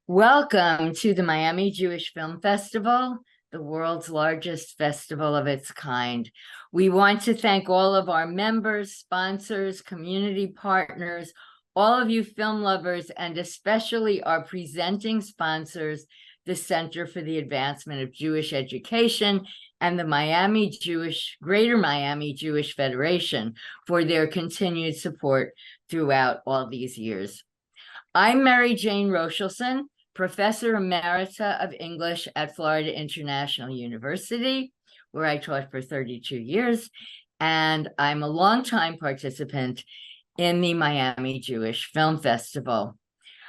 Welcome to the Miami Jewish Film Festival, the world's largest festival of its kind. We want to thank all of our members, sponsors, community partners, all of you film lovers, and especially our presenting sponsors, the Center for the Advancement of Jewish Education and the Greater Miami Jewish Federation for their continued support throughout all these years. I'm Mary Jane Rochelson, Professor Emerita of English at Florida International University, where I taught for 32 years, and I'm a longtime participant in the Miami Jewish Film Festival.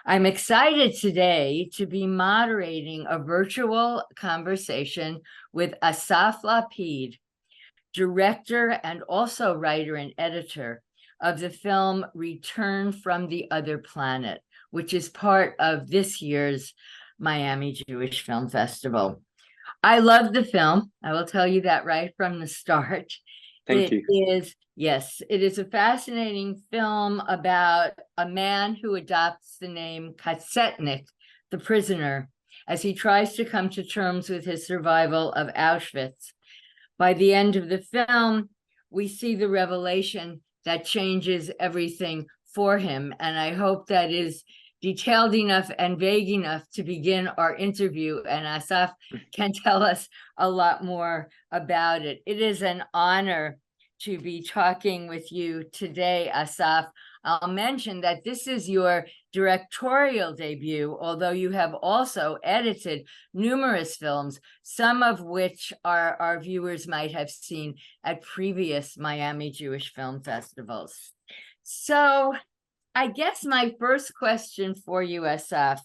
I'm excited today to be moderating a virtual conversation with Assaf Lapid, director and also writer and editor of the film Return from the Other Planet, which is part of this year's Miami Jewish Film Festival. I love the film. I will tell you that right from the start. Thank you. It is a fascinating film about a man who adopts the name Katsetnik, the prisoner, as he tries to come to terms with his survival of Auschwitz. By the end of the film, we see the revelation that changes everything for him. And I hope that is detailed enough and vague enough to begin our interview. And Assaf can tell us a lot more about it. It is an honor to be talking with you today, Assaf. I'll mention that this is your directorial debut, although you have also edited numerous films, some of which our viewers might have seen at previous Miami Jewish Film Festivals. So I guess my first question for you, Assaf,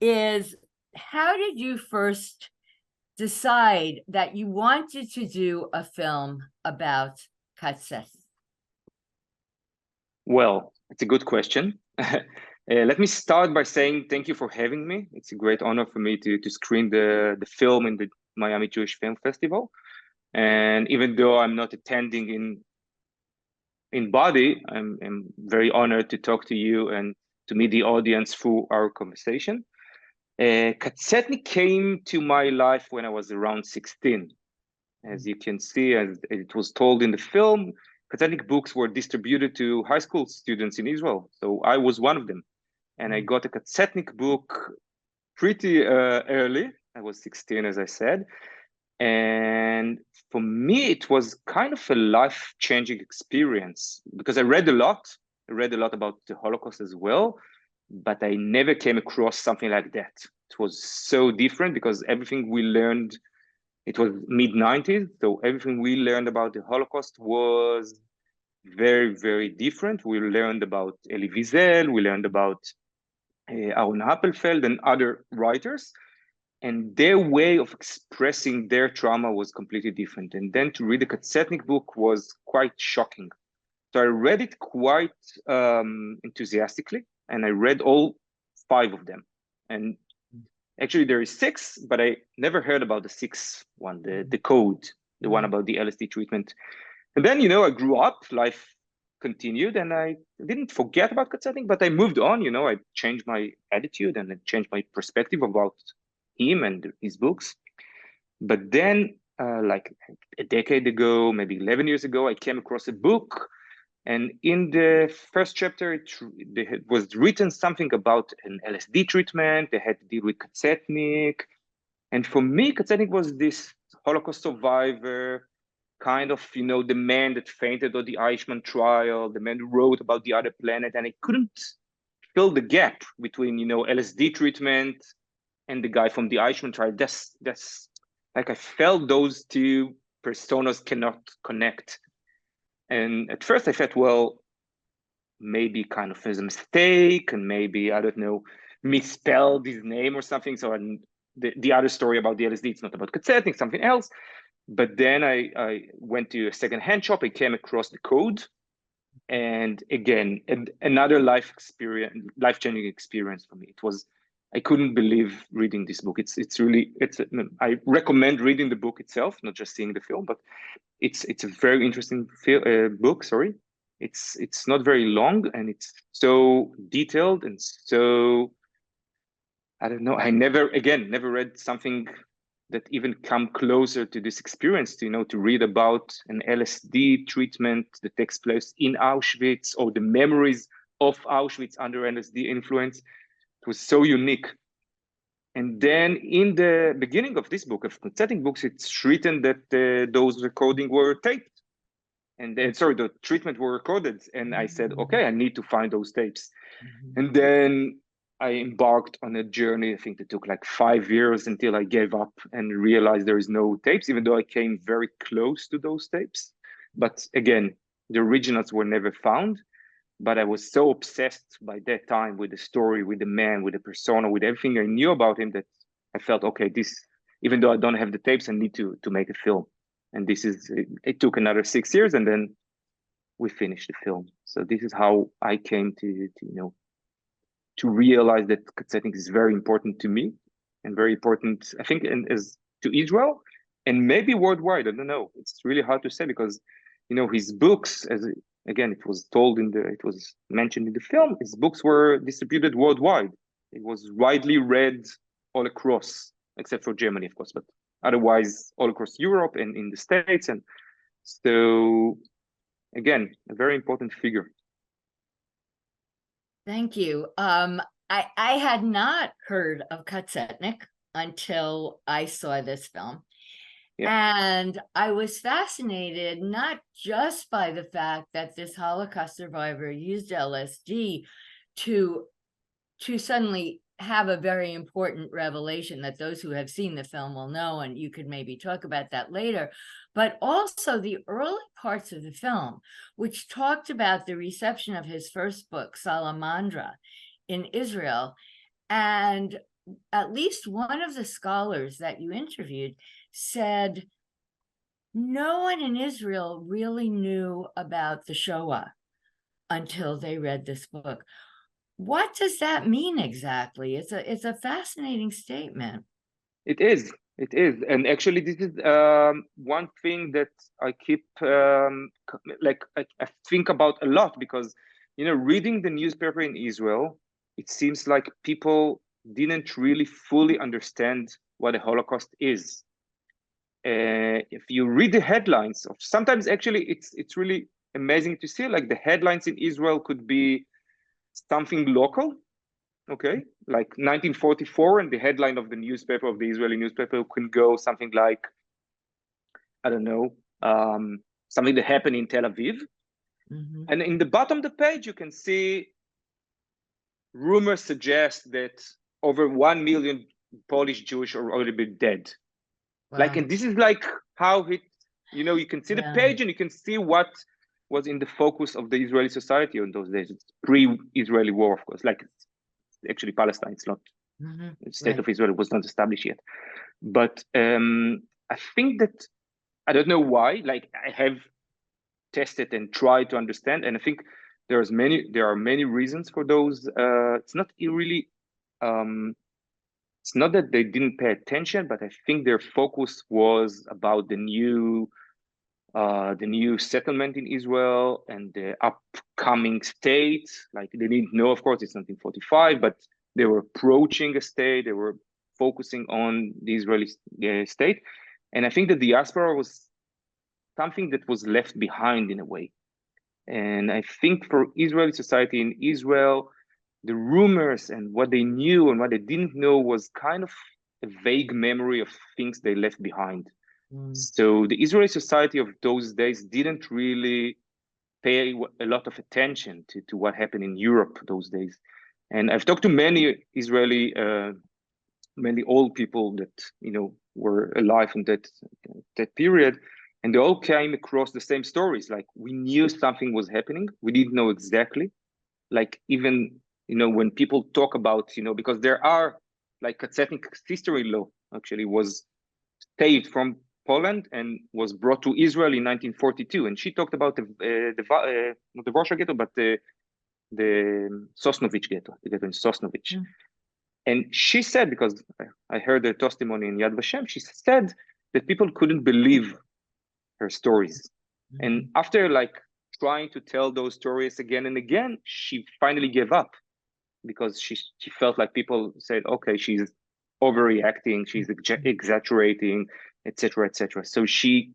is how did you first decide that you wanted to do a film about Katzet? Well, it's a good question. Let me start by saying thank you for having me. It's a great honor for me to screen the film in the Miami Jewish Film Festival. And even though I'm not attending in body, I'm very honored to talk to you and to meet the audience through our conversation. Katsetnik came to my life when I was around 16. As you can see, as it was told in the film, Katsetnik books were distributed to high school students in Israel. So I was one of them. And I got a Katsetnik book pretty early. I was 16, as I said. And for me, it was kind of a life-changing experience because I read a lot. I read a lot about the Holocaust as well, but I never came across something like that. It was so different because everything we learned, it was mid-90s, so everything we learned about the Holocaust was very, very different. We learned about Elie Wiesel, we learned about Aaron Appelfeld and other writers, and their way of expressing their trauma was completely different. And then to read the Katsetnik book was quite shocking. So I read it quite enthusiastically, and I read all 5 of them. And actually there is 6, but I never heard about the 6th one, the code, the one about the LSD treatment. And then, I grew up, life continued, and I didn't forget about Katsetnik, but I moved on, I changed my attitude and I changed my perspective about him and his books. But then, like a decade ago, maybe 11 years ago, I came across a book, and in the first chapter, it was written something about an LSD treatment. They had to deal with Katsetnik. And for me, Katsetnik was this Holocaust survivor, kind of, the man that fainted at the Eichmann trial, the man who wrote about the other planet. And I couldn't fill the gap between, LSD treatment and the guy from the Eichmann trial. That's like I felt those 2 personas cannot connect. And at first I thought, well, maybe kind of as a mistake, and maybe, I don't know, misspelled his name or something. So the other story about the LSD, it's not about Katsetnik, something else. But then I went to a secondhand shop. I came across the code. And again, another life-changing experience for me. I couldn't believe reading this book. I recommend reading the book itself, not just seeing the film, but it's a very interesting book. Sorry, it's not very long, and it's so detailed and so I don't know. I never read something that even come closer to this experience, to read about an LSD treatment that takes place in Auschwitz, or the memories of Auschwitz under LSD influence. It was so unique. And then in the beginning of this book, of consenting books, it's written that those recordings were taped. And then, sorry, the treatment were recorded. And I said, okay, I need to find those tapes. And then I embarked on a journey. I think it took like 5 years until I gave up and realized there is no tapes, even though I came very close to those tapes. But again, the originals were never found. But I was so obsessed by that time with the story, with the man, with the persona, with everything I knew about him, that I felt, okay, this, even though I don't have the tapes, I need to make a film. And it took another 6 years, and then we finished the film. So this is how I came to realize that setting is very important to me, and very important, I think, and as to Israel, and maybe worldwide. I don't know. It's really hard to say, because his books, as again, it was mentioned in the film, his books were distributed worldwide. It was widely read all across, except for Germany, of course, but otherwise all across Europe and in the States. And so, again, a very important figure. Thank you. I had not heard of Kutzetnik until I saw this film. Yeah. And I was fascinated not just by the fact that this Holocaust survivor used LSD to suddenly have a very important revelation that those who have seen the film will know, and you could maybe talk about that later, but also the early parts of the film, which talked about the reception of his first book, Salamandra, in Israel. And at least one of the scholars that you interviewed said no one in Israel really knew about the Shoah until they read this book. What does that mean exactly? It's a fascinating statement. It is. And actually, this is one thing that I keep I think about a lot, because reading the newspaper in Israel, it seems like people didn't really fully understand what a Holocaust is. If you read the headlines of, sometimes actually it's really amazing to see, like, the headlines in Israel could be something local, okay, like 1944, and the headline of the newspaper, of the Israeli newspaper, can go something like, I don't know, something that happened in Tel Aviv. And in the bottom of the page, you can see rumors suggest that over 1 million Polish Jewish are already been dead. Wow. Like, and this is like how it, you can see the page, and you can see what was in the focus of the Israeli society in those days. It's pre-Israeli war, of course. Like, it's actually Palestine. It's not the state of Israel was not established yet. But I think that, I don't know why. Like, I have tested and tried to understand, and I think there are many reasons for those. It's not really. It's not that they didn't pay attention, but I think their focus was about the new settlement in Israel and the upcoming state. Like, they didn't know, of course, it's 1945, but they were approaching a state. They were focusing on the Israeli state. And I think the diaspora was something that was left behind in a way. And I think for Israeli society in Israel, the rumors and what they knew and what they didn't know was kind of a vague memory of things they left behind. So the Israeli society of those days didn't really pay a lot of attention to what happened in Europe those days. And I've talked to many Israeli, many old people that were alive in that period, and they all came across the same stories. Like, we knew something was happening, we didn't know exactly. Like, even when people talk about because there are, like, Katsetnik's sister-in-law actually was saved from Poland and was brought to Israel in 1942, and she talked about not the Warsaw Ghetto, but the Sosnovich Ghetto, the ghetto in Sosnovich. And she said, because I heard her testimony in Yad Vashem, she said that people couldn't believe her stories. And after, like, trying to tell those stories again and again, she finally gave up. because she felt like people said, okay, she's overreacting, she's exaggerating, etc., etc. So she,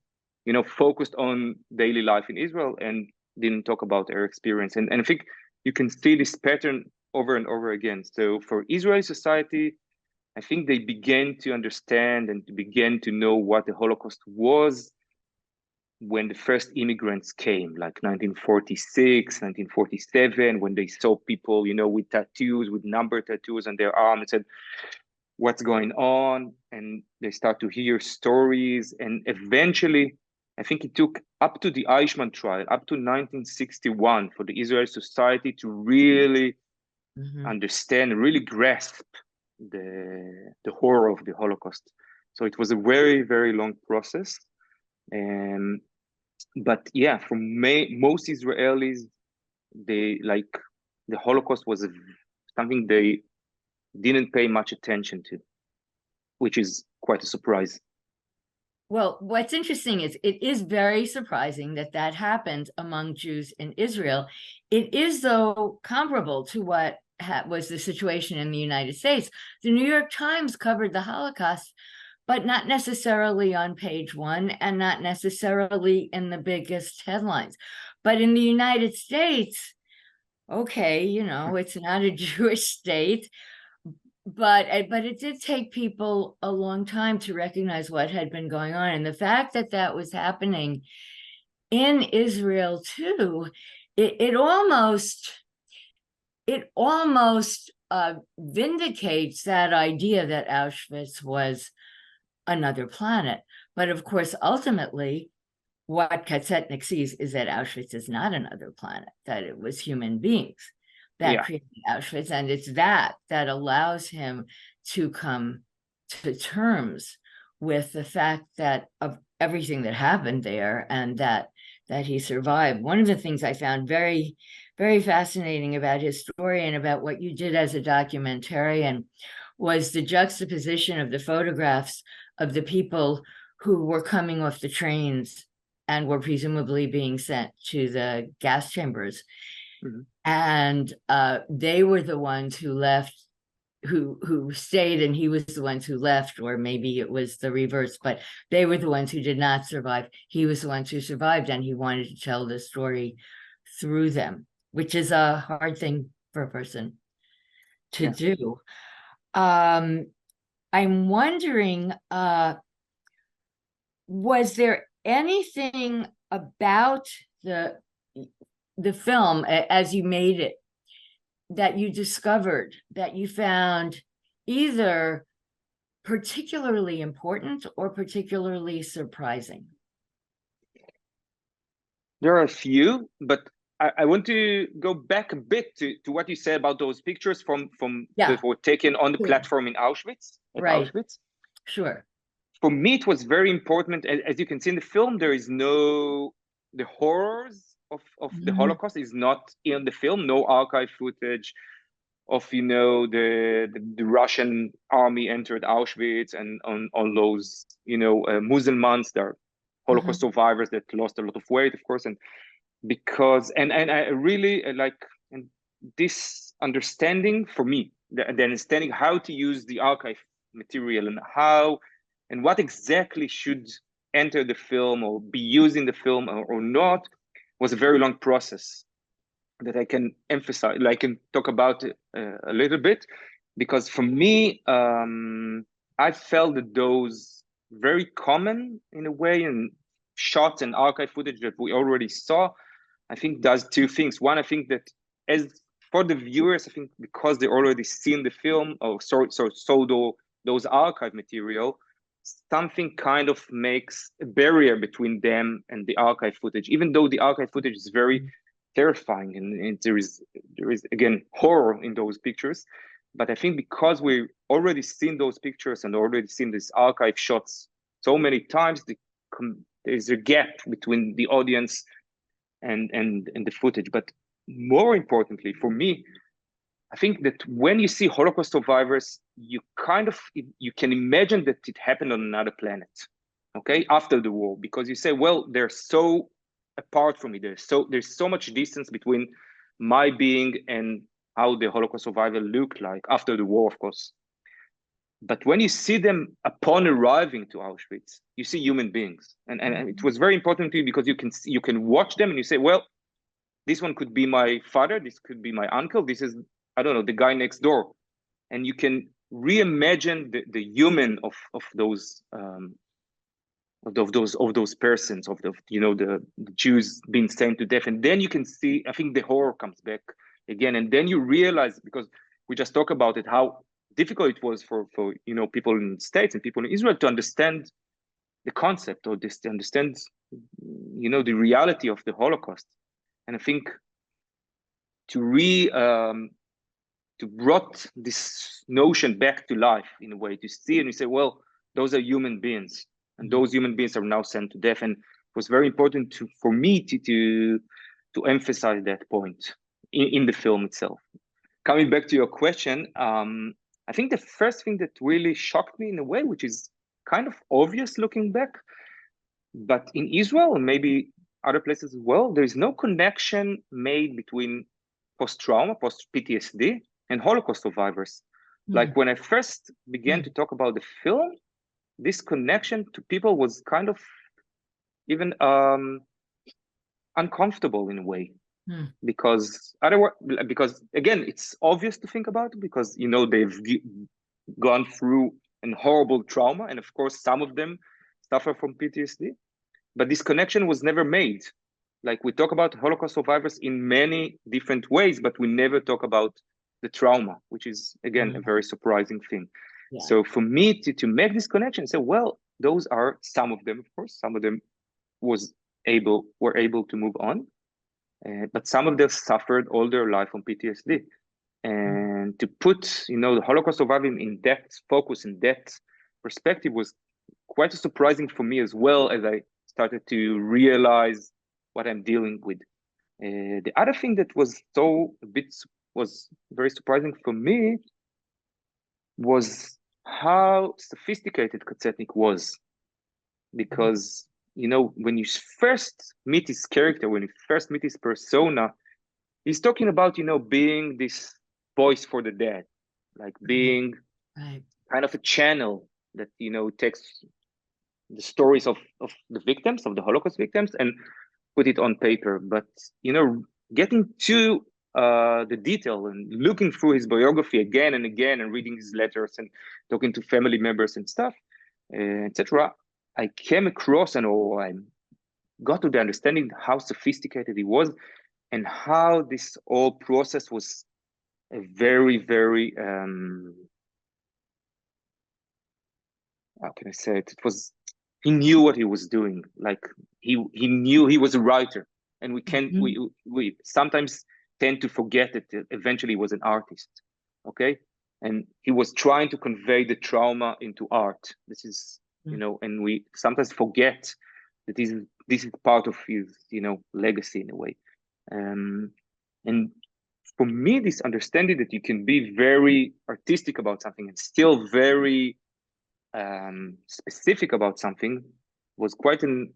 focused on daily life in Israel and didn't talk about her experience. And I think you can see this pattern over and over again. So for Israeli society, I think they began to understand and began to know what the Holocaust was when the first immigrants came, like 1946, 1947, when they saw people, with tattoos, with number tattoos on their arm, and said, what's going on? And they start to hear stories. And eventually, I think it took up to the Eichmann trial, up to 1961, for the Israeli society to really understand, really grasp the horror of the Holocaust. So it was a very, very long process. But yeah, for most Israelis, the Holocaust was something they didn't pay much attention to, which is quite a surprise. Well, what's interesting is it is very surprising that that happened among Jews in Israel. It is, though, comparable to what was the situation in the United States. The New York Times covered the Holocaust, but not necessarily on page one and not necessarily in the biggest headlines. But in the United States, okay, it's not a Jewish state, but it did take people a long time to recognize what had been going on. And the fact that that was happening in Israel too, it almost vindicates that idea that Auschwitz was another planet. But of course, ultimately, what Kazetnik sees is that Auschwitz is not another planet, that it was human beings that created Auschwitz. And it's that allows him to come to terms with the fact that of everything that happened there and that he survived. One of the things I found very, very fascinating about his story and about what you did as a documentarian was the juxtaposition of the photographs of the people who were coming off the trains and were presumably being sent to the gas chambers. And they were the ones who left, who stayed, and he was the ones who left, or maybe it was the reverse, but they were the ones who did not survive. He was the ones who survived, and he wanted to tell the story through them, which is a hard thing for a person to do. I'm wondering, was there anything about the film as you made it that you discovered, that you found either particularly important or particularly surprising? There are a few, but I want to go back a bit to what you said about those pictures from that were taken on the platform in Auschwitz. Auschwitz. Sure. For me, it was very important. As you can see in the film, there is the horrors of the Holocaust is not in the film. No archive footage of the Russian army entered Auschwitz and on those Muslims. There are Holocaust survivors that lost a lot of weight, of course, and I really like this understanding for me, the understanding how to use the archive material and what exactly should enter the film or be used in the film or not was a very long process that I can emphasize, I can talk about a little bit, because for me, I felt that those very common in a way and shots and archive footage that we already saw, I think does two things. One, I think that as for the viewers, I think because they already seen the film or saw those archive material, something kind of makes a barrier between them and the archive footage, even though the archive footage is very terrifying and there is again horror in those pictures. But I think because we already seen those pictures and already seen these archive shots so many times, there's a gap between the audience and the footage. But more importantly for me, I think that when you see Holocaust survivors, you can imagine that it happened on another planet, okay, after the war, because you say, well, they're so apart from me. There's so much distance between my being and how the Holocaust survivor looked like after the war, of course. But when you see them upon arriving to Auschwitz, you see human beings, and it was very important to you because you can watch them and you say, well, this one could be my father, this could be my uncle, this is, I don't know, the guy next door, and you can reimagine the human of those persons, of the the Jews being sent to death. And then you can see, I think the horror comes back again, and then you realize, because we just talked about it, how difficult it was for people in the States and people in Israel to understand the concept, or this, to understand the reality of the Holocaust. And I think to brought this notion back to life in a way, to see and you say, well, those are human beings, and those human beings are now sent to death. And it was very important for me to emphasize that point in the film itself. Coming back to your question, I think the first thing that really shocked me in a way, which is kind of obvious looking back, but in Israel and maybe other places as well, there is no connection made between post-trauma, post-PTSD, and Holocaust survivors. Like when I first began to talk about the film, this connection to people was kind of even uncomfortable in a way, because again, it's obvious to think about it, because they've gone through a horrible trauma, and of course some of them suffer from PTSD, but this connection was never made. Like, we talk about Holocaust survivors in many different ways, but we never talk about the trauma, which is, again, a very surprising thing. Yeah. So for me to make this connection, say, well, those are some of them, of course, some of them were able to move on, but some of them suffered all their life from PTSD. And to put, the Holocaust surviving in that focus, in that perspective, was quite surprising for me, as well as I started to realize what I'm dealing with. The other thing that was very surprising for me was how sophisticated Kazetnik was. Because, when you first meet his character, when you first meet his persona, he's talking about, being this voice for the dead, like being kind of a channel that, takes the stories of the victims, of the Holocaust victims, and put it on paper. But, getting to the detail and looking through his biography again and again, and reading his letters and talking to family members and stuff, etc., I came across I got to the understanding how sophisticated he was, and how this whole process was a very, very, how can I say it? He knew what he was doing. Like, he knew he was a writer, and we sometimes tend to forget that eventually he was an artist. Okay. And he was trying to convey the trauma into art. This is, and we sometimes forget that this is part of his, legacy in a way. And for me, this understanding that you can be very artistic about something and still very specific about something was quite an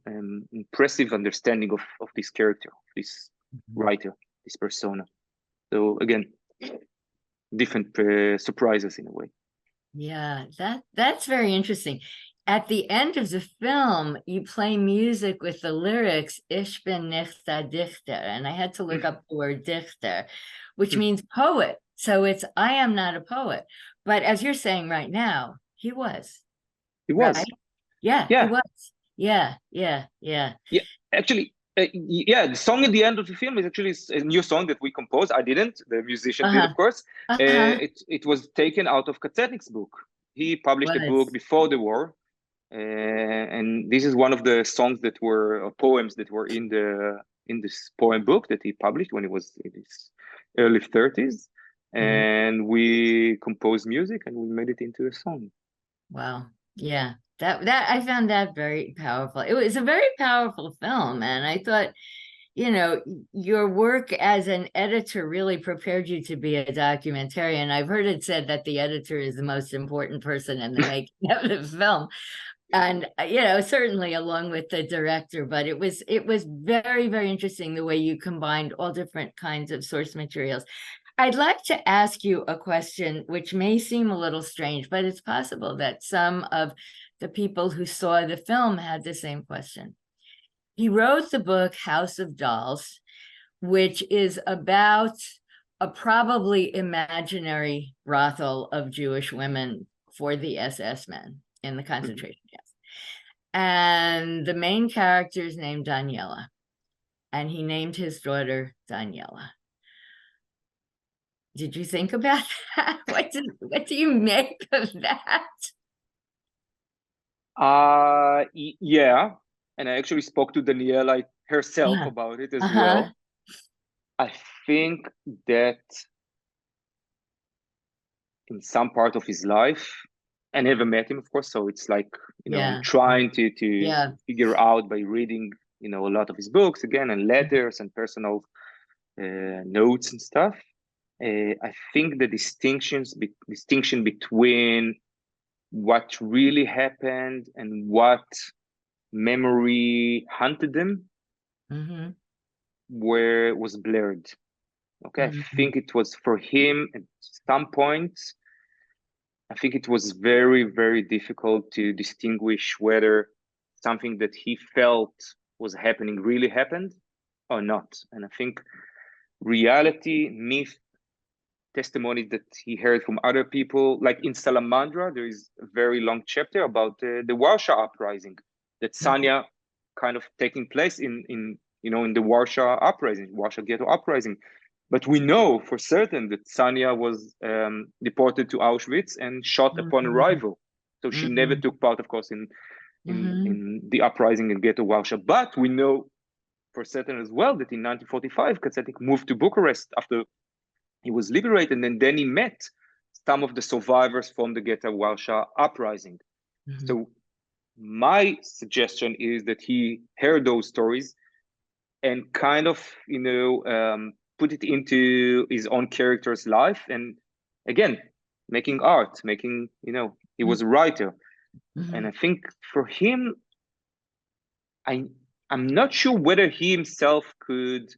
impressive understanding of this character, of this writer, this persona. So again, different surprises in a way. Yeah, that's very interesting. At the end of the film, you play music with the lyrics "Ich bin nicht der Dichter," and I had to look up the word Dichter, which means poet. So it's I am not a poet. But as you're saying right now, he was. He was. Right? Yeah, he was. Yeah. Actually, the song at the end of the film is actually a new song that we composed. I didn't. The musician did, of course. It was taken out of Kazetnik's book. He published a book before the war. And this is one of the songs that were poems that were in this poem book that he published when he was in his early 30s. And we composed music and we made it into a song. Wow. Yeah. That I found that very powerful. It was a very powerful film, and I thought, your work as an editor really prepared you to be a documentarian. I've heard it said that the editor is the most important person in the making of the film. And, certainly along with the director, but it was very, very interesting the way you combined all different kinds of source materials. I'd like to ask you a question which may seem a little strange, but it's possible that some of the people who saw the film had the same question. He wrote the book House of Dolls, which is about a probably imaginary brothel of Jewish women for the SS men in the concentration camps. And the main character is named Daniela, and he named his daughter Daniela. Did you think about that? What do you make of that? Yeah, and I actually spoke to Daniela herself Uh-huh. about it as Uh-huh. well. I think that in some part of his life, I never met him, of course, so it's like, I'm Yeah. trying to Yeah. figure out by reading, a lot of his books again, and letters and personal notes and stuff. I think the distinction between what really happened and what memory hunted them Mm-hmm. was blurred. Okay, I Mm-hmm. think it was for him at some point. I think it was very, very difficult to distinguish whether something that he felt was happening really happened or not. And I think reality, myth, testimony that he heard from other people, like in Salamandra, there is a very long chapter about the Warsaw uprising, that Sanya kind of taking place in the Warsaw uprising, Warsaw Ghetto uprising. But we know for certain that Sanya was deported to Auschwitz and shot upon Mm-hmm. arrival. So she never Mm-hmm. took part, of course, Mm-hmm. in the uprising in Ghetto Warsaw. But we know for certain as well that in 1945, Kacetic moved to Bucharest after he was liberated, and then he met some of the survivors from the Ghetto Warsaw uprising. Mm-hmm. So my suggestion is that he heard those stories and kind of, put it into his own character's life. And again, making art, he was a writer. And Mm-hmm. I think for him, I, I'm not sure whether he himself could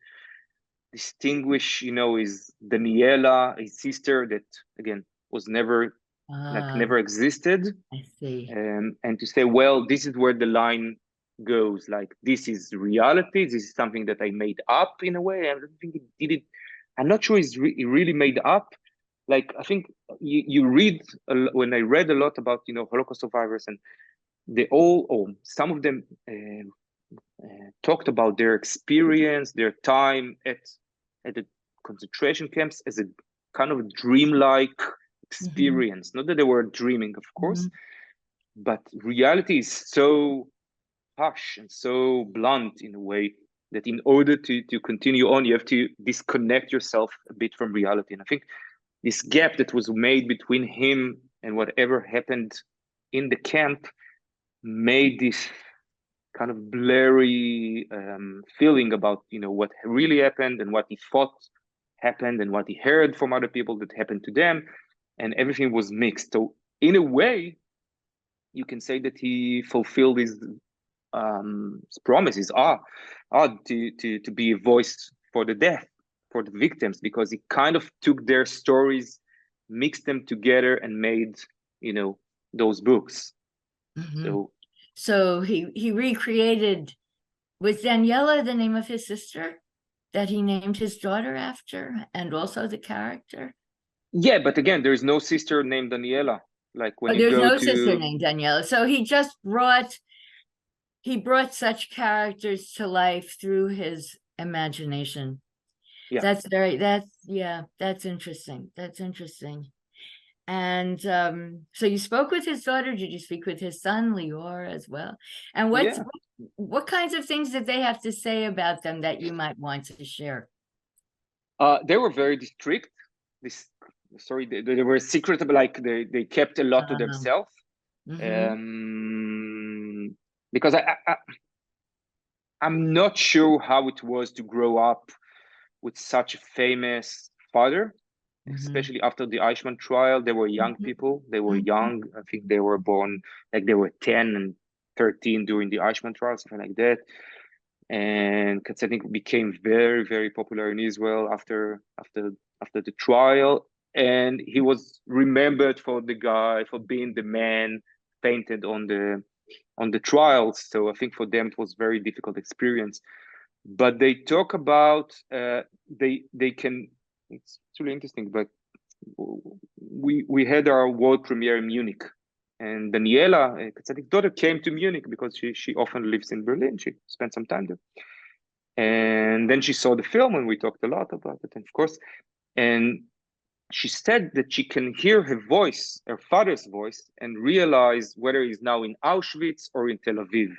distinguish, his Daniela, his sister that again was Ah, never existed, I see. and to say, well, this is where the line goes. Like this is reality. This is something that I made up in a way. I don't think he did it. I'm not sure he really made up. Like I think you read when I read a lot about Holocaust survivors, and they all, or some of them, talked about their experience, their time at the concentration camps as a kind of dreamlike Mm-hmm. experience. Not that they were dreaming, of Mm-hmm. course, but reality is so harsh and so blunt in a way that in order to continue on, you have to disconnect yourself a bit from reality. And I think this gap that was made between him and whatever happened in the camp made this kind of blurry feeling about what really happened and what he thought happened and what he heard from other people that happened to them, and everything was mixed. So in a way, you can say that he fulfilled his promises to be a voice for the death, for the victims, because he kind of took their stories, mixed them together, and made those books. Mm-hmm. So So he recreated, was Daniela the name of his sister that he named his daughter after, and also the character? yeah, but again, there is no sister named Daniela. Like when Oh, you there's go no sister to, named Daniela. So he brought such characters to life through his imagination. yeah, That's interesting. That's interesting. And so you spoke with his daughter. Did you speak with his son, Lior, as well? And yeah. what kinds of things did they have to say about them that you might want to share? They were very strict. This, sorry, they were secret, but like they kept a lot to themselves. Mm-hmm. Um, because I'm not sure how it was to grow up with such a famous father, Mm-hmm. especially after the Eichmann trial. They were young people. They were Mm-hmm. young. I think they were born like they were 10 and 13 during the Eichmann trial, something like that. And Katzenik became very, very popular in Israel after after the trial, and he was remembered for being the man painted on the trials. So I think for them it was very difficult experience. But they talk about they can. It's really interesting. But we had our world premiere in Munich, and Daniela, Katzanik's daughter, came to Munich because she often lives in Berlin. She spent some time there, and then she saw the film, and we talked a lot about it, and of course, and she said that she can hear her voice, her father's voice, and realize whether he's now in Auschwitz or in Tel Aviv.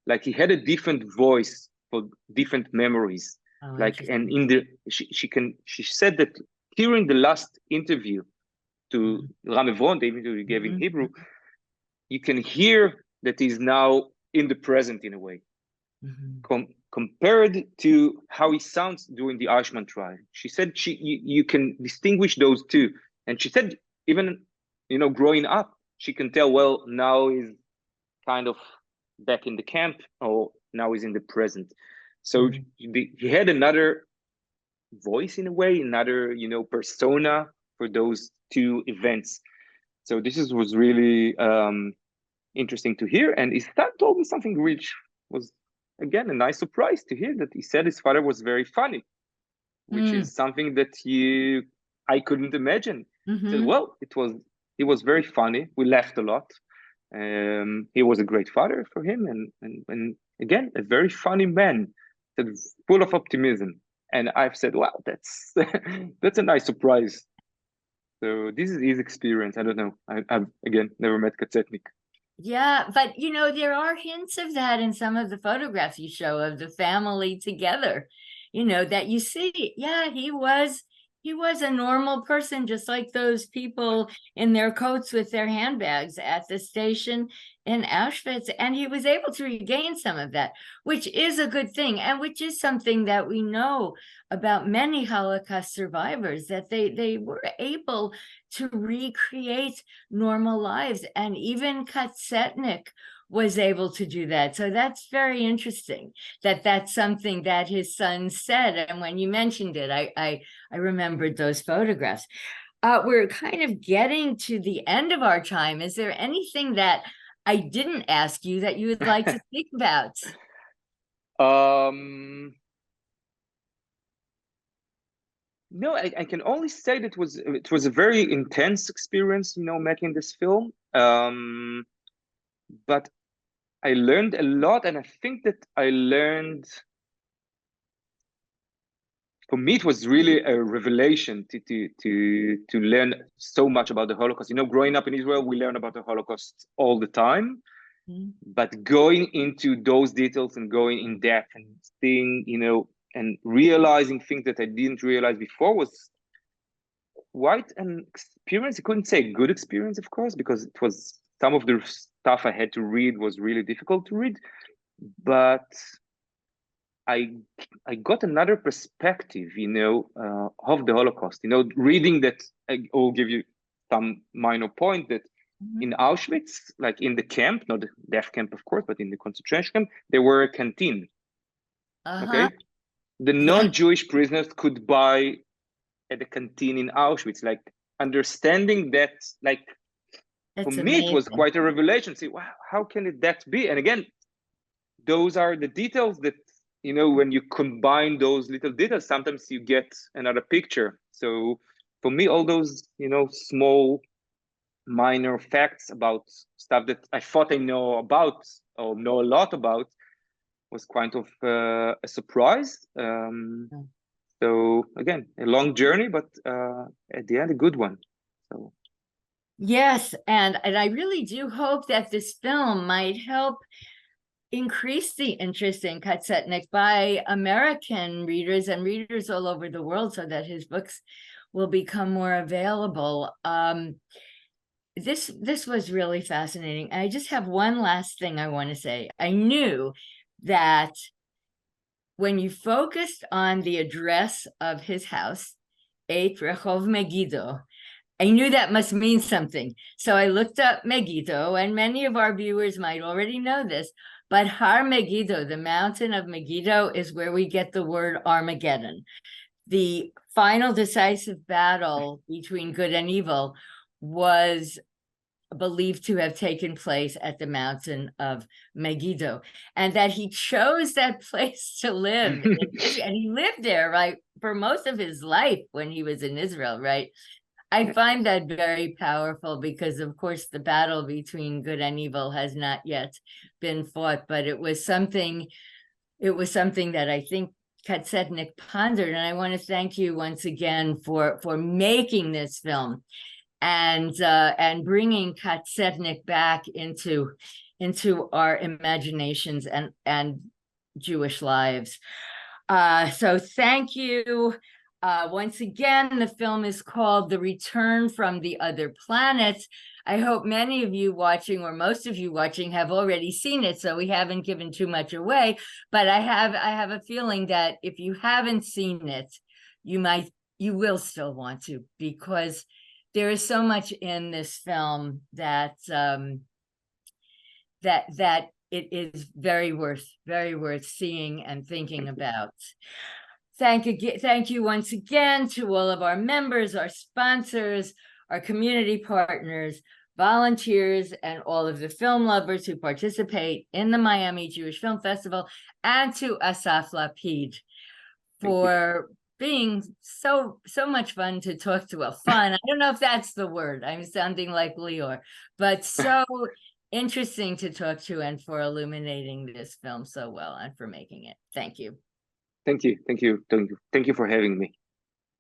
Like he had a different voice for different memories. Oh, Like, and in the she said that hearing the last interview to Ram Evron, the interview he gave in Hebrew, you can hear that he's now in the present in a way. Compared to how he sounds during the Eichmann trial. She said you can distinguish those two. And she said, even, growing up, she can tell, well, now he's kind of back in the camp, or now he's in the present. So he had another voice in a way, another, persona for those two events. So this was really interesting to hear. And his dad told me something which was, again, a nice surprise to hear, that he said his father was very funny, which is something that I couldn't imagine. He said, well, he was very funny. We laughed a lot. He was a great father for him, and again, a very funny man, full of optimism. And I've said, wow, that's that's a nice surprise. So this is his experience. I don't know. I've again never met Katzetnik. Yeah, but there are hints of that in some of the photographs you show of the family together, that you see. Yeah, he was a normal person, just like those people in their coats with their handbags at the station in Auschwitz. And he was able to regain some of that, which is a good thing, and which is something that we know about many Holocaust survivors, that they were able to recreate normal lives. And even Katsetnik was able to do that. So that's very interesting that that's something that his son said. And when you mentioned it, I remembered those photographs. We're kind of getting to the end of our time. Is there anything that I didn't ask you that you would like to speak about? No, I can only say that it was a very intense experience, making this film. But I learned a lot, and I think that I learned. For me, it was really a revelation to learn so much about the Holocaust. Growing up in Israel, we learn about the Holocaust all the time, but going into those details and going in depth and seeing, and realizing things that I didn't realize before was quite an experience. I couldn't say good experience, of course, because it was some of the stuff I had to read was really difficult to read, but I got another perspective, of the Holocaust. Reading that, I will give you some minor point that in Auschwitz, like in the camp, not the death camp, of course, but in the concentration camp, there were a canteen. Okay, the non-Jewish prisoners could buy at the canteen in Auschwitz. Like understanding that, like That's for me, amazing. it was quite a revelation. See, wow, how can that be? And again, those are the details that, when you combine those little details, sometimes you get another picture. So for me, all those, small, minor facts about stuff that I thought I know about or know a lot about was kind of a surprise. So again, a long journey, but at the end, a good one. So. Yes, and I really do hope that this film might help increase the interest in Katsetnik by American readers and readers all over the world, so that his books will become more available. This was really fascinating. I just have one last thing I want to say. I knew that when you focused on the address of his house, 8 Rehov Megiddo, I knew that must mean something. So I looked up Megiddo, and many of our viewers might already know this, but Har Megiddo, the mountain of Megiddo, is where we get the word Armageddon. The final decisive battle between good and evil was believed to have taken place at the mountain of Megiddo, and that he chose that place to live in Israel, and he lived there, right, for most of his life when he was in Israel, right? I find that very powerful because, of course, the battle between good and evil has not yet been fought, but it was something that I think Katsetnik pondered, and I want to thank you once again for making this film and bringing Katsetnik back into our imaginations and Jewish lives. So thank you. Once again, the film is called The Return from the Other Planets. I hope many of you watching, or most of you watching, have already seen it, so we haven't given too much away. But I have a feeling that if you haven't seen it, you will still want to, because there is so much in this film that that it is very worth seeing and thinking about. Thank you once again to all of our members, our sponsors, our community partners, volunteers, and all of the film lovers who participate in the Miami Jewish Film Festival, and to Assaf Lapid for being so much fun to talk to. Well, fun, I don't know if that's the word. I'm sounding like Lior, but so interesting to talk to, and for illuminating this film so well and for making it. Thank you. Thank you for having me.